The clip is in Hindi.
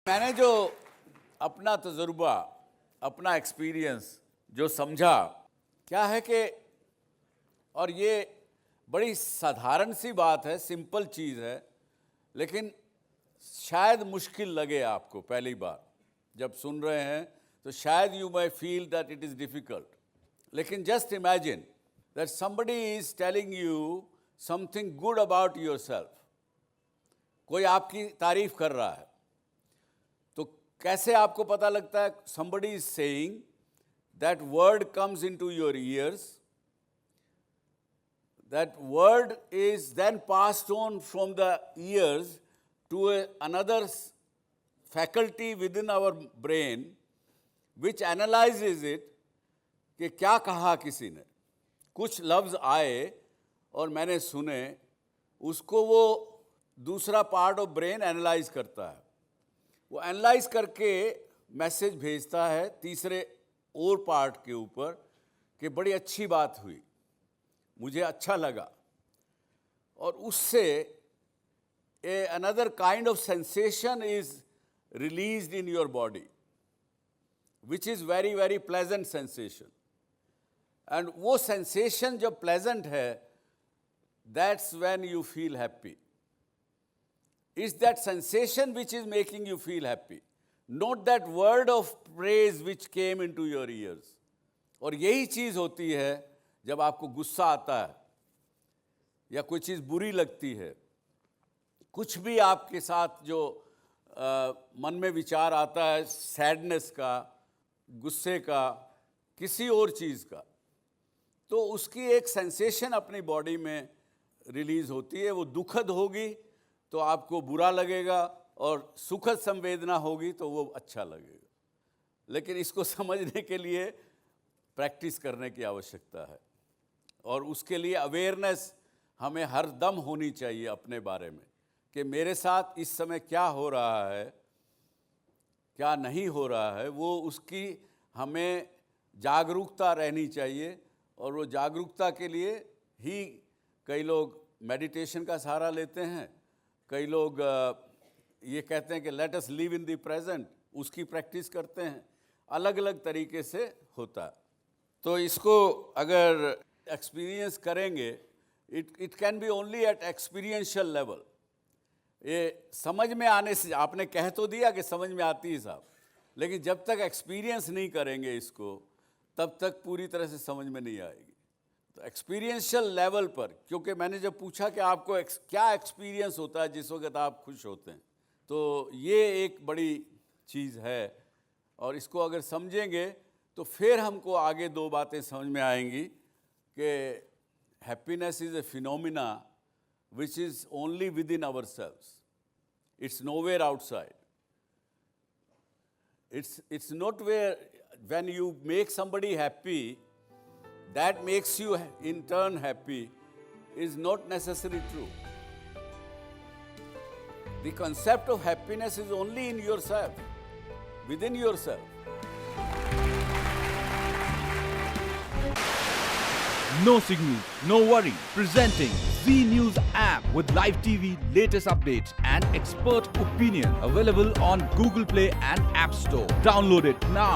मैंने जो अपना तजुर्बा, अपना एक्सपीरियंस जो समझा, क्या है कि, और ये बड़ी साधारण सी बात है, सिंपल चीज़ है, लेकिन शायद मुश्किल लगे आपको पहली बार जब सुन रहे हैं, तो शायद you may feel that it is difficult. लेकिन just imagine that somebody is telling you something good about yourself. कोई आपकी तारीफ कर रहा है, तो कैसे आपको पता लगता है? somebody is saying, that word comes into your ears, that word is then passed on from the ears to another faculty within our brain which analyzes it कि क्या कहा किसी ने. कुछ लफ्ज़ आए और मैंने सुने, उसको वो दूसरा पार्ट ऑफ ब्रेन एनालाइज करता है. वो एनालाइज करके मैसेज भेजता है तीसरे और पार्ट के ऊपर कि बड़ी अच्छी बात हुई, मुझे अच्छा लगा. और उससे another kind of sensation is released in your body, which is very, very pleasant sensation. And वो sensation जब pleasant है, that's when you feel happy. It's that sensation which is making you feel happy, not that word of praise which came into your ears. और यही चीज़ होती है जब आपको गुस्सा आता है या कोई चीज़ बुरी लगती है, कुछ भी आपके साथ जो मन में विचार आता है, सैडनेस का, गुस्से का, किसी और चीज़ का, तो उसकी एक सेंसेशन अपनी बॉडी में रिलीज़ होती है. वो दुखद होगी तो आपको बुरा लगेगा, और सुखद संवेदना होगी तो वो अच्छा लगेगा. लेकिन इसको समझने के लिए प्रैक्टिस करने की आवश्यकता है, और उसके लिए अवेयरनेस हमें हर दम होनी चाहिए अपने बारे में कि मेरे साथ इस समय क्या हो रहा है, क्या नहीं हो रहा है. वो उसकी हमें जागरूकता रहनी चाहिए, और वो जागरूकता के लिए ही कई लोग मेडिटेशन का सहारा लेते हैं, कई लोग ये कहते हैं कि let us live in the present, उसकी प्रैक्टिस करते हैं. अलग अलग तरीके से होता है. तो इसको अगर एक्सपीरियंस करेंगे, it can be only at experiential level. ये समझ में आने से, आपने कह तो दिया कि समझ में आती है साहब, लेकिन जब तक एक्सपीरियंस नहीं करेंगे इसको, तब तक पूरी तरह से समझ में नहीं आएगी. तो एक्सपीरियंशियल लेवल पर, क्योंकि मैंने जब पूछा कि आपको क्या एक्सपीरियंस होता है जिस वक्त आप खुश होते हैं, तो ये एक बड़ी चीज़ है. और इसको अगर समझेंगे तो फिर हमको आगे दो बातें समझ में आएंगी कि happiness is a phenomena which is only within ourselves. It's nowhere outside. It's not where, when you make somebody happy, that makes you in turn happy, is not necessarily true. The concept of happiness is only in yourself, within yourself. No signal, no worry. Presenting Z News app with live TV, latest updates and expert opinion. Available on Google Play and App Store. Download it now.